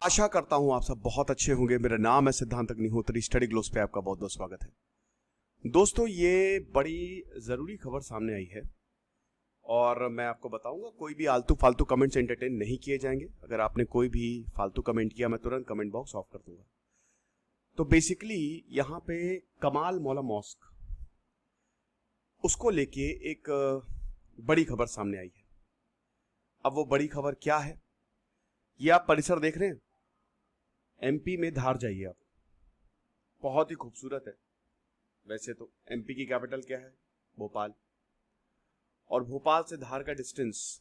आशा करता हूं आप सब बहुत अच्छे होंगे। मेरा नाम है सिद्धांत अग्निहोत्री। स्टडी ग्लोस पे आपका बहुत बहुत स्वागत है। दोस्तों, ये बड़ी ज़रूरी खबर सामने आई है और मैं आपको बताऊंगा, कोई भी आलतू फालतू कमेंट्स एंटरटेन नहीं किए जाएंगे। अगर आपने कोई भी फालतू कमेंट किया, मैं तुरंत कमेंट बॉक्स ऑफ कर दूंगा। तो बेसिकली यहाँ पे कमाल मौला मॉस्क, उसको लेके एक बड़ी खबर सामने आई है। अब वो बड़ी खबर क्या है, ये आप परिसर देख रहे हैं, एमपी में धार जाइए आप, बहुत ही खूबसूरत है। वैसे तो एमपी की कैपिटल क्या है? भोपाल। और भोपाल से धार का डिस्टेंस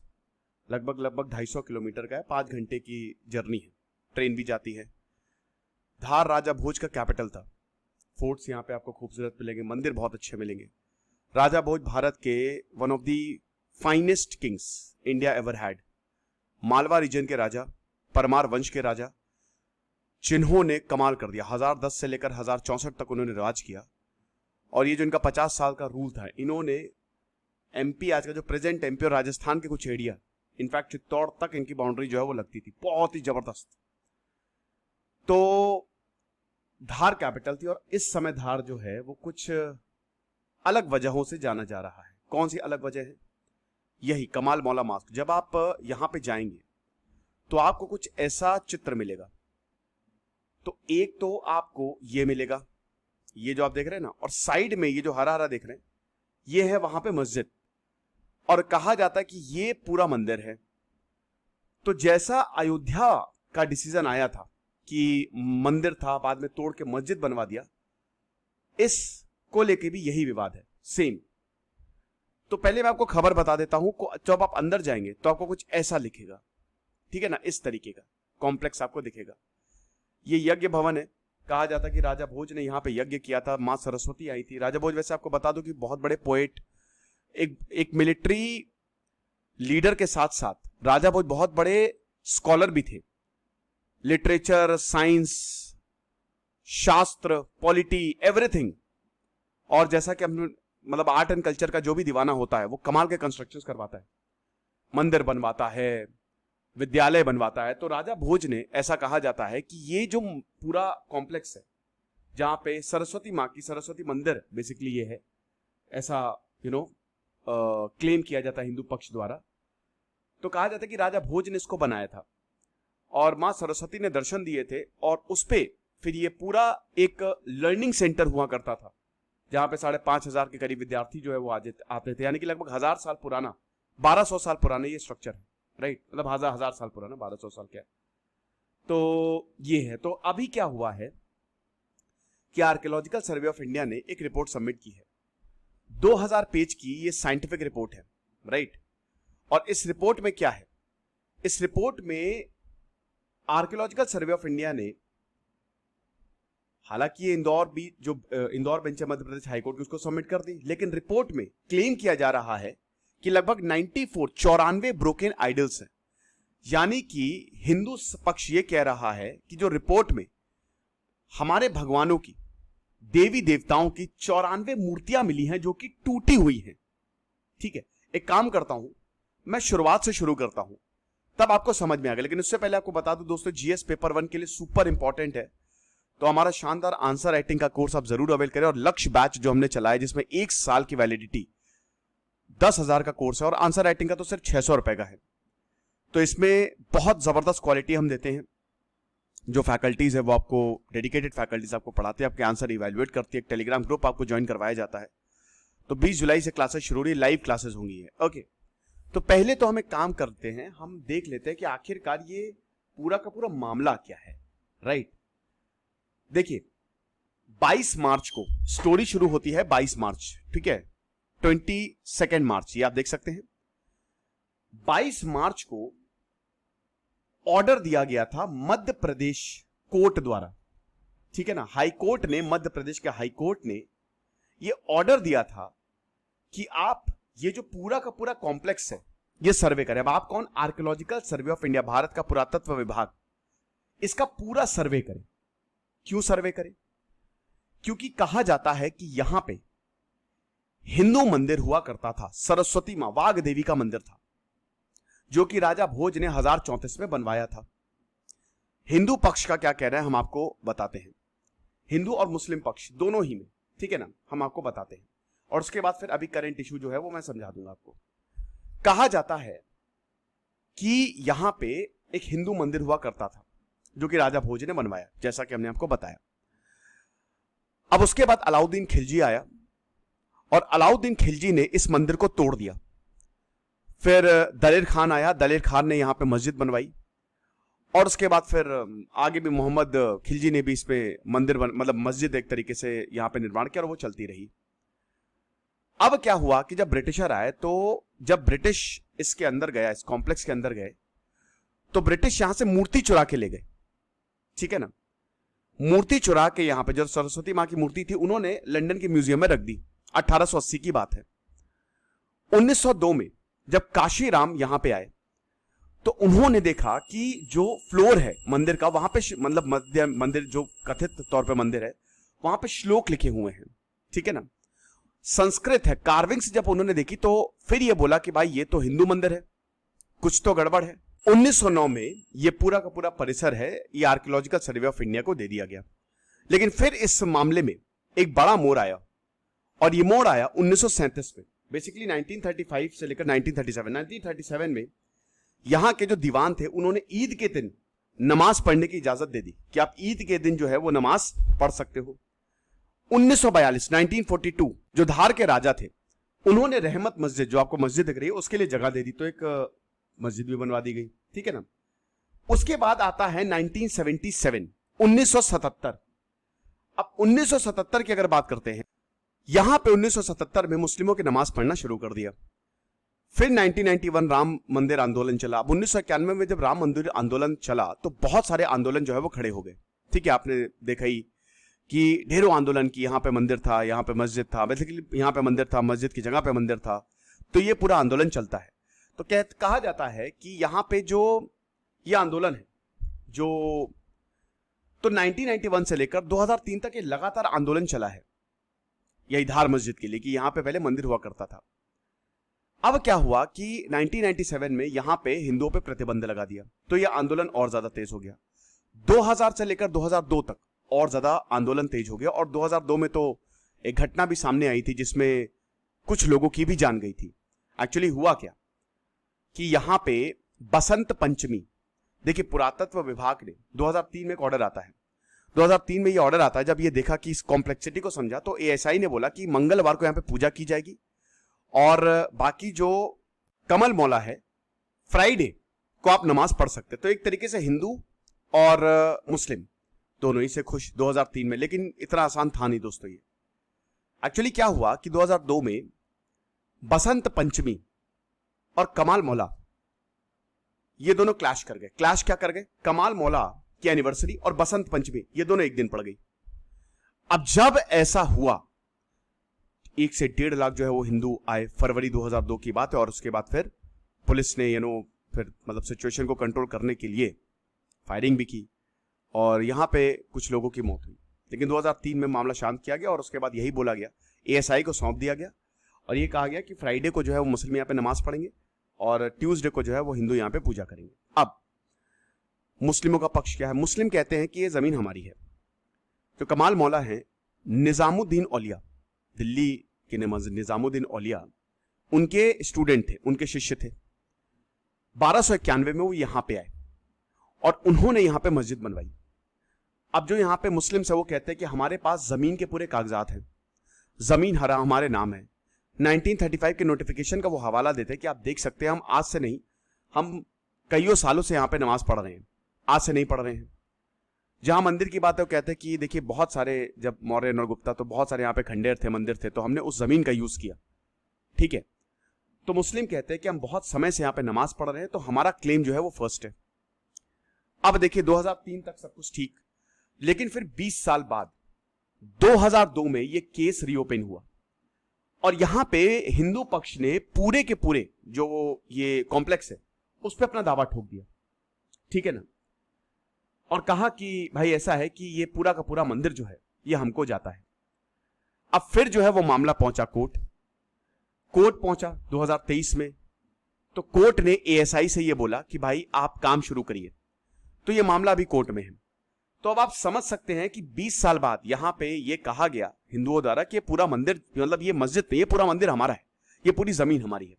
लगभग 250 किलोमीटर का है। 5 घंटे की जर्नी है, ट्रेन भी जाती है। धार राजा भोज का कैपिटल था। फोर्ट्स यहाँ पे आपको खूबसूरत मिलेंगे, मंदिर बहुत अच्छे मिलेंगे। राजा भोज भारत के one of the finest kings India ever had. Malwa region के राजा, परमार वंश के राजा, जिन्होंने कमाल कर दिया। 1010 से लेकर 1064 तक उन्होंने राज किया। और ये जो इनका 50 साल का रूल था, इन्होंने एमपी, आज का जो प्रेजेंट एमपी और राजस्थान के कुछ एरिया, इनफैक्ट चित्तौड़ तक इनकी बाउंड्री जो है वो लगती थी। बहुत ही जबरदस्त। तो धार कैपिटल थी और इस समय धार जो है वो कुछ अलग वजहों से जाना जा रहा है। कौन सी अलग वजह है? यही कमाल मौला मास्क। जब आप यहां पे जाएंगे तो आपको कुछ ऐसा चित्र मिलेगा। तो एक तो आपको ये मिलेगा, ये जो आप देख रहे हैं ना, और साइड में ये जो हरा हरा देख रहे हैं, ये है वहां पे मस्जिद। और कहा जाता है कि ये पूरा मंदिर है। तो जैसा अयोध्या का डिसीजन आया था कि मंदिर था, बाद में तोड़ के मस्जिद बनवा दिया, इसको लेके भी यही विवाद है सेम। तो पहले मैं आपको खबर बता देता हूं। जब आप अंदर जाएंगे तो आपको कुछ ऐसा लिखेगा, ठीक है ना, इस तरीके का कॉम्प्लेक्स आपको दिखेगा। ये यज्ञ भवन है। कहा जाता है कि राजा भोज ने यहाँ पे यज्ञ किया था, मां सरस्वती आई थी। राजा भोज, वैसे आपको बता दूं कि बहुत बड़े पोएट, एक मिलिट्री लीडर के साथ साथ राजा भोज बहुत बड़े स्कॉलर भी थे। लिटरेचर, साइंस, शास्त्र, पॉलिटी, एवरीथिंग। और जैसा कि हम मतलब आर्ट एंड कल्चर का जो भी दीवाना होता है, वो कमाल के कंस्ट्रक्शंस करवाता है, मंदिर बनवाता है, विद्यालय बनवाता है। तो राजा भोज ने, ऐसा कहा जाता है कि ये जो पूरा कॉम्प्लेक्स है, जहां पे सरस्वती मां की, सरस्वती मंदिर बेसिकली ये है, ऐसा क्लेम किया जाता है हिंदू पक्ष द्वारा। तो कहा जाता है कि राजा भोज ने इसको बनाया था और मां सरस्वती ने दर्शन दिए थे, और उस पे फिर ये पूरा एक लर्निंग सेंटर हुआ करता था, जहां पे 5,500 के करीब विद्यार्थी जो है वो आते थे। यानी कि लगभग 1000 साल पुराना, 1200 साल पुराना ये स्ट्रक्चर है, राइट। मतलब हजार साल पुराना, 1200 साल क्या है। तो ये है। तो अभी क्या हुआ है कि आर्कियोलॉजिकल सर्वे ऑफ इंडिया ने एक रिपोर्ट सबमिट की है। 2000 पेज की ये साइंटिफिक रिपोर्ट है, राइट। और इस रिपोर्ट में क्या है? इस रिपोर्ट में आर्कियोलॉजिकल सर्वे ऑफ इंडिया ने, हालांकि ये इंदौर बेंच है मध्य प्रदेश हाईकोर्ट की, उसको सबमिट कर दी, लेकिन रिपोर्ट में क्लेम किया जा रहा है कि लगभग 94 ब्रोकन आइडल्स हैं। यानी कि हिंदू पक्ष ये कह रहा है कि जो रिपोर्ट में हमारे भगवानों की, देवी देवताओं की 94 मूर्तियां मिली हैं जो कि टूटी हुई हैं। ठीक है, एक काम करता हूं, मैं शुरुआत से शुरू करता हूं, तब आपको समझ में आ गया। लेकिन उससे पहले आपको बता दूं दोस्तों, जीएस पेपर 1 के लिए सुपर इंपॉर्टेंट है। तो हमारा शानदार आंसर राइटिंग का कोर्स आप जरूर अवेल करें। और लक्ष्य बैच जो हमने चलाया, जिसमें 1 साल की वैलिडिटी, 10,000 का कोर्स है, और आंसर राइटिंग का तो सिर्फ 600 रुपए का है। तो इसमें बहुत जबरदस्त क्वालिटी हम देते हैं। जो फैकल्टीज है वो आपको, डेडिकेटेड फैकल्टीज आपको पढ़ाते हैं, आपके आंसर इवैल्यूएट करती है। एक टेलीग्राम ग्रुप आपको ज्वाइन करवाया जाता है। तो 20 जुलाई से क्लासेस शुरू हो रही है, लाइव क्लासेस होंगी। ओके, तो पहले तो हम एक काम करते हैं, हम देख लेते हैं कि आखिरकार ये पूरा का पूरा मामला क्या है, राइट। देखिए, 22 मार्च को स्टोरी शुरू होती है। 22 मार्च, ठीक है, 22 मार्च, ये आप देख सकते हैं। 22 मार्च को ऑर्डर दिया गया था मध्य प्रदेश कोर्ट द्वारा, ठीक है ना। हाई कोर्ट ने, मध्य प्रदेश के हाई कोर्ट ने यह ऑर्डर दिया था कि आप ये जो पूरा का पूरा कॉम्प्लेक्स है ये सर्वे करें। अब आप कौन? Archaeological survey of India, Bharat का पुरातत्व विभाग, इसका पूरा सर्वे करें। क्यों सर्वे करें? क्योंकि कहा जाता है कि यहां पे हिंदू मंदिर हुआ करता था, सरस्वती मां, वाघ देवी का मंदिर था, जो कि राजा भोज ने 1034 में बनवाया था। हिंदू पक्ष का क्या कहना है हम आपको बताते हैं, हिंदू और मुस्लिम पक्ष दोनों ही में, ठीक है ना, हम आपको बताते हैं। और उसके बाद फिर अभी करंट इशू जो है वो मैं समझा दूंगा आपको। कहा जाता है कि यहां पे एक हिंदू मंदिर हुआ करता था जो कि राजा भोज ने बनवाया, जैसा कि हमने आपको बताया। अब उसके बाद अलाउद्दीन खिलजी आया और अलाउद्दीन खिलजी ने इस मंदिर को तोड़ दिया। फिर दलेर खान आया, दलेर खान ने यहां पे मस्जिद बनवाई और उसके बाद फिर आगे भी मोहम्मद खिलजी ने भी इस पे मंदिर मतलब मस्जिद एक तरीके से यहां पे निर्माण किया और वो चलती रही। अब क्या हुआ कि जब ब्रिटिशर आए, तो जब ब्रिटिश इसके अंदर गया, इस कॉम्प्लेक्स के अंदर गए, तो ब्रिटिश यहां से मूर्ति चुरा के ले गए, ठीक है ना। मूर्ति चुरा के यहां पे जो सरस्वती मां की मूर्ति थी उन्होंने लंदन के म्यूजियम में रख दी। 1880 की बात है। 1902 में जब काशीराम यहां पे आए तो उन्होंने देखा कि जो फ्लोर है मंदिर का, वहां पे मतलब मंदिर जो कथित तौर पे मंदिर है, वहां पे श्लोक लिखे हुए हैं, ठीक है ना, संस्कृत है। कार्विंग्स जब उन्होंने देखी तो फिर ये बोला कि भाई ये तो हिंदू मंदिर है, कुछ तो गड़बड़ है। 1909 में ये पूरा का पूरा परिसर है ये आर्कियोलॉजिकल सर्वे ऑफ इंडिया को दे दिया गया। लेकिन फिर इस मामले में एक बड़ा मोड़ आया और ये मोड़ आया 1937 में, बेसिकली 1935 से लेकर 1937 में यहां के जो दीवान थे उन्होंने ईद के दिन नमाज पढ़ने की इजाजत दे दी कि आप ईद के दिन जो है वो नमाज पढ़ सकते हो। 1942 जो धार के राजा थे उन्होंने रहमत मस्जिद, जो आपको मस्जिद दिख रही है, उसके लिए जगह दे दी, तो एक मस्जिद भी बनवा दी गई, ठीक है ना। उसके बाद आता है 1977, 1977। अब 1977 की अगर बात करते हैं, यहां पे 1977 में मुस्लिमों की नमाज पढ़ना शुरू कर दिया। फिर 1991 राम मंदिर आंदोलन चला। अब 1991 में जब राम मंदिर आंदोलन चला तो बहुत सारे आंदोलन जो है वो खड़े हो गए, ठीक है। आपने देखा ही कि ढेरों आंदोलन की, यहां पे मंदिर था, यहां पे मस्जिद था, बेसिकली यहां पे मंदिर था, मस्जिद की जगह पे मंदिर था, तो ये पूरा आंदोलन चलता है। तो कहा जाता है कि यहां पे जो ये आंदोलन है जो, तो 1991 से लेकर 2003 तक ये लगातार आंदोलन चला है यही धार मस्जिद के लिए कि यहां पे पहले मंदिर हुआ करता था। अब क्या हुआ कि 1997 में यहां पे हिंदुओं पे प्रतिबंध लगा दिया, तो यह आंदोलन और ज्यादा तेज हो गया। 2000 से लेकर 2002 तक और ज्यादा आंदोलन तेज हो गया और 2002 में तो एक घटना भी सामने आई थी जिसमें कुछ लोगों की भी जान गई थी। एक्चुअली हुआ क्या कि यहां पे बसंत पंचमी, देखिए पुरातत्व विभाग ने 2003 में एक ऑर्डर आता है, 2003 में ये ऑर्डर आता है। जब ये देखा कि इस कॉम्प्लेक्सिटी को समझा तो एएसआई ने बोला कि मंगलवार को यहां पे पूजा की जाएगी और बाकी जो कमल मौला है फ्राइडे को आप नमाज पढ़ सकते। तो एक तरीके से हिंदू और मुस्लिम दोनों ही से खुश 2003 में। लेकिन इतना आसान था नहीं दोस्तों ये। एक्चुअली क्या हुआ कि 2002 में बसंत पंचमी और कमाल मौला ये दोनों क्लैश कर गए। क्लैश क्या कर गए? कमाल मौला की एनिवर्सरी और बसंत पंचमी ये दोनों एक दिन पड़ गई। अब जब ऐसा हुआ 1 से 1.5 लाख जो है वो हिंदू आए, फरवरी 2002 की बात है। और उसके बाद फिर पुलिस ने फिर मतलब सिचुएशन को कंट्रोल करने के लिए फायरिंग भी की और यहां पे कुछ लोगों की मौत हुई। लेकिन 2003 में मामला शांत किया गया और उसके बाद यही बोला गया, एएसआई को सौंप दिया गया और ये कहा गया कि फ्राइडे को जो है वो मुस्लिम यहाँ पे नमाज पढ़ेंगे और ट्यूसडे को जो है वो हिंदू यहाँ पे पूजा करेंगे। अब मुस्लिमों का पक्ष क्या है? मुस्लिम कहते हैं कि ये जमीन हमारी है। तो कमाल मौला है निजामुद्दीन औलिया, दिल्ली के निजामुद्दीन औलिया, उनके स्टूडेंट थे, उनके शिष्य थे। 1291 में वो यहां पे आए और उन्होंने यहां पे मस्जिद बनवाई। अब जो यहां पे मुस्लिम है वो कहते हैं कि हमारे पास जमीन के पूरे कागजात हैं, जमीन हमारे नाम है। 1935 के नोटिफिकेशन का वो हवाला देते हैं कि आप देख सकते हैं हम आज से नहीं, हम कईयों सालों से यहां पे नमाज पढ़ रहे हैं, आज से नहीं पढ़ रहे हैं। जहां मंदिर की बात है वो कहते हैं कि देखिए बहुत सारे, जब मौर्य और गुप्ता तो बहुत सारे यहाँ पे खंडेर थे, मंदिर थे, तो हमने उस जमीन का यूज किया, ठीक है। तो मुस्लिम कहते हैं कि हम बहुत समय से यहाँ पे नमाज पढ़ रहे हैं, तो हमारा क्लेम जो है वो फर्स्ट है। अब देखिए 2003 तक सब कुछ ठीक, लेकिन फिर 20 साल बाद 2002 में ये केस रीओपन हुआ और यहां पे हिंदू पक्ष ने पूरे के पूरे जो ये कॉम्प्लेक्स है उस पर अपना दावा ठोक दिया, ठीक है ना, और कहा कि भाई ऐसा है कि ये पूरा का पूरा मंदिर जो है ये हमको जाता है। अब फिर जो है वो मामला पहुंचा कोर्ट पहुंचा 2023 में। तो कोर्ट ने एएसआई से ये बोला कि भाई आप काम शुरू करिए। तो ये मामला अभी कोर्ट में है। तो अब आप समझ सकते हैं कि 20 साल बाद यहां पे ये कहा गया हिंदुओं द्वारा कि ये पूरा मंदिर, मतलब ये मस्जिद नहीं, ये पूरा मंदिर हमारा है, ये पूरी जमीन हमारी है।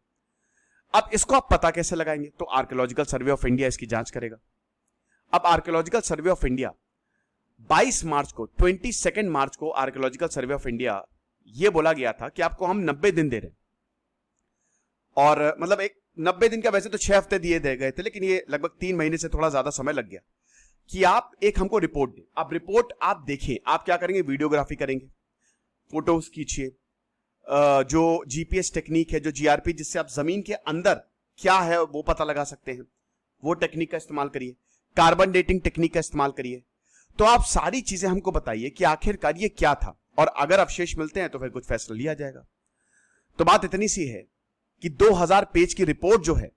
अब इसको आप पता कैसे लगाएंगे? तो आर्कियोलॉजिकल सर्वे ऑफ इंडिया इसकी जांच करेगा। अब आर्कियोलॉजिकल सर्वे ऑफ इंडिया 22 मार्च को, 22 मार्च को आर्कियोलॉजिकल सर्वे ऑफ इंडिया ये बोला गया था कि आपको हम 90 दिन दे रहे हैं। और मतलब एक 90 दिन का, वैसे तो 6 हफ्ते दिए दे गए थे, लेकिन ये लगभग 3 महीने से थोड़ा ज्यादा समय लग गया कि आप एक हमको रिपोर्ट दें। अब रिपोर्ट आप देखें, आप क्या करेंगे? वीडियोग्राफी करेंगे, फोटोज खींचिए, जो जीपीएस टेक्निक है, जो जीआरपी, जिससे आप जमीन के अंदर क्या है वो पता लगा सकते हैं, वो टेक्निक का इस्तेमाल करिए। कार्बन डेटिंग टेक्निक का इस्तेमाल करिए। तो आप सारी चीजें हमको बताइए कि आखिरकार ये क्या था, और अगर अवशेष मिलते हैं तो फिर कुछ फैसला लिया जाएगा। तो बात इतनी सी है कि 2000 पेज की रिपोर्ट जो है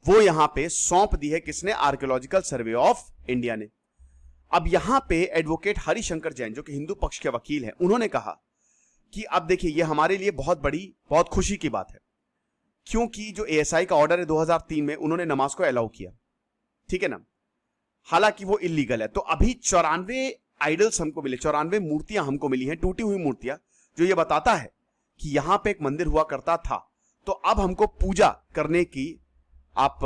वो यहां पे सौंप दी है किसने? आर्कियोलॉजिकल सर्वे ऑफ इंडिया ने। अब यहां पे एडवोकेट हरिशंकर जैन, जो कि हिंदू पक्ष के वकील हैं, उन्होंने कहा कि अब देखिए ये हमारे लिए बहुत खुशी की बात है, क्योंकि जो एएसआई का ऑर्डर है 2003 में, उन्होंने नमाज को अलाउ किया, ठीक है ना, हालांकि वो इलीगल है। तो अभी 94 आइडल्स हमको मिले, 94 मूर्तियां हमको मिली हैं, टूटी हुई मूर्तियां, जो ये बताता है कि यहां पे एक मंदिर हुआ करता था। तो अब हमको पूजा करने की, आप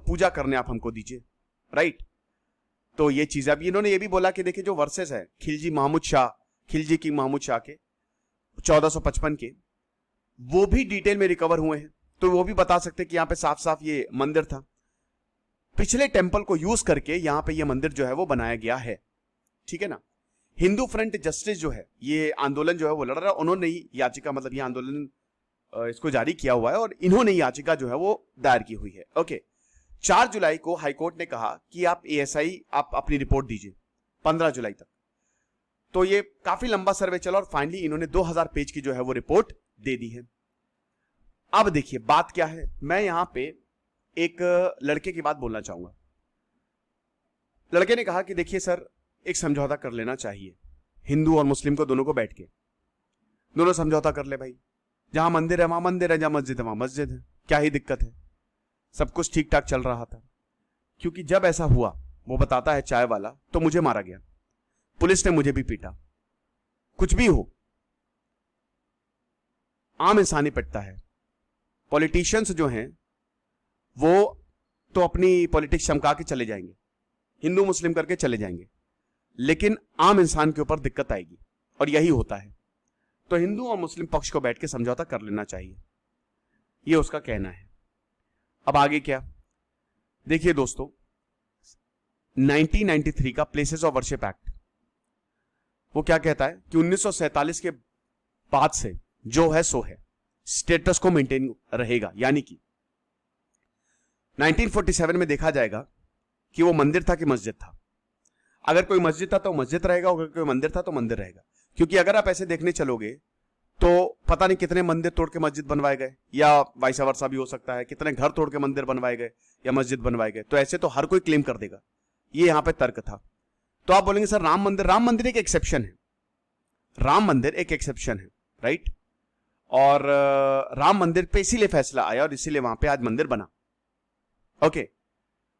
पूजा करने आप हमको दीजिए, राइट। तो ये चीज, अब इन्होंने ये भी बोला कि देखिए जो वर्सेस है खिलजी किंग महमूद शाह के 1455 के, वो भी डिटेल में रिकवर हुए हैं। तो वो भी बता सकते कि यहां पे साफ साफ ये मंदिर था, पिछले टेंपल को यूज करके यहां पे ये मंदिर जो है वो बनाया गया है, ठीक है ना। हिंदू फ्रंट जस्टिस जो है, ये आंदोलन जो है वो लड़ रहा है, उन्होंने ही याचिका, मतलब ये आंदोलन इसको जारी किया हुआ है, और इन्होंने याचिका जो है वो दायर की हुई है। ओके, 4 जुलाई को हाईकोर्ट ने कहा कि आप एएसआई आप अपनी रिपोर्ट दीजिए 15 जुलाई तक। तो ये काफी लंबा सर्वे चला और फाइनली इन्होंने 2000 पेज की जो है वो रिपोर्ट दे दी है। अब देखिए बात क्या है, मैं यहां पे एक लड़के की बात बोलना चाहूंगा। लड़के ने कहा कि देखिए सर, एक समझौता कर लेना चाहिए, हिंदू और मुस्लिम को दोनों को बैठ के, दोनों समझौता कर ले भाई, जहां मंदिर है वहां मंदिर है, जहां मस्जिद है वहां मस्जिद है, क्या ही दिक्कत है, सब कुछ ठीक ठाक चल रहा था। क्योंकि जब ऐसा हुआ, वो बताता है चाय वाला, तो मुझे मारा गया, पुलिस ने मुझे भी पीटा, कुछ भी हो आम इंसान ही पिटता है। पॉलिटिशियंस जो हैं वो तो अपनी पॉलिटिक्स चमका के चले जाएंगे, हिंदू मुस्लिम करके चले जाएंगे, लेकिन आम इंसान के ऊपर दिक्कत आएगी, और यही होता है। तो हिंदू और मुस्लिम पक्ष को बैठ के समझौता कर लेना चाहिए, ये उसका कहना है। अब आगे क्या, देखिए दोस्तों, 1993 का प्लेसेस ऑफ वर्शिप एक्ट वो क्या कहता है कि 1947 के बाद से जो है सो है, स्टेटस को मेंटेन रहेगा। यानी कि 1947 में देखा जाएगा कि वो मंदिर था कि मस्जिद था। अगर कोई मस्जिद था तो मस्जिद रहेगा, अगर कोई मंदिर था तो मंदिर रहेगा। क्योंकि अगर आप ऐसे देखने चलोगे तो पता नहीं कितने मंदिर तोड़ के मस्जिद बनवाए गए, या वाइस वर्सा भी हो सकता है, कितने घर तोड़ के मंदिर बनवाए गए या मस्जिद बनवाए गए। तो ऐसे तो हर कोई क्लेम कर देगा, ये यहां पे तर्क था। तो आप बोलेंगे सर राम मंदिर एक एक्सेप्शन है, राम मंदिर एक एक्सेप्शन है, राइट। और राम मंदिर पे इसीलिए फैसला आया और इसीलिए वहां पे आज मंदिर बना। ओके,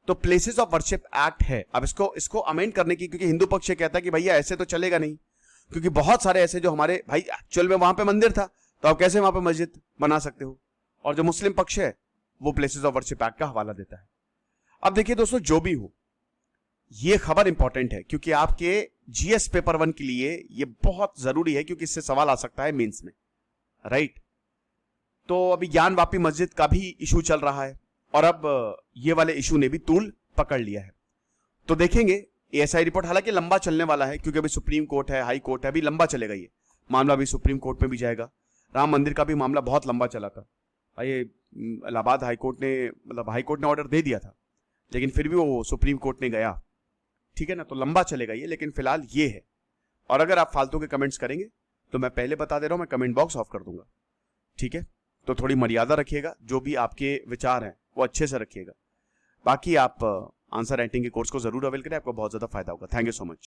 तो प्लेसेस ऑफ वर्शिप एक्ट है। अब इसको अमेंड करने की, क्योंकि हिंदू पक्ष कहता है कि भैया ऐसे तो चलेगा नहीं, क्योंकि बहुत सारे ऐसे जो हमारे भाई एक्चुअल में वहां पे मंदिर था, तो आप कैसे वहां पे मस्जिद बना सकते हो। और जो मुस्लिम पक्ष है वो प्लेसेस ऑफ वर्शिप एक्ट का हवाला देता है। अब देखिए दोस्तों, जो भी हो, ये खबर इंपॉर्टेंट है, क्योंकि आपके जीएस पेपर 1 के लिए ये बहुत जरूरी है, क्योंकि इससे सवाल आ सकता है मेंस में, राइट। तो अभी ज्ञान वापी मस्जिद का भी इशू चल रहा है, और अब ये वाले इशू ने भी तूल पकड़ लिया है। तो देखेंगे एएसआई रिपोर्ट, हालांकि लंबा चलने वाला है, क्योंकि अभी सुप्रीम कोर्ट है, हाई कोर्ट है, अभी लंबा चलेगा ये मामला, भी सुप्रीम कोर्ट में भी जाएगा। राम मंदिर का भी मामला बहुत लंबा चला था भाई, इलाहाबाद हाई कोर्ट ने, मतलब हाई कोर्ट ने ऑर्डर दे दिया था, लेकिन फिर भी वो सुप्रीम कोर्ट ने गया, ठीक है ना। तो लंबा चलेगा ये, लेकिन फिलहाल ये है। और अगर आप फालतू के कमेंट्स करेंगे तो मैं पहले बता दे रहा हूं, मैं कमेंट बॉक्स ऑफ कर दूंगा, ठीक है। तो थोड़ी मर्यादा रखिएगा, जो भी आपके विचार हैं वो अच्छे से रखिएगा। बाकी आप आंसर राइटिंग के कोर्स को जरूर अवेल करें, आपको बहुत ज्यादा फायदा होगा। Thank you so much.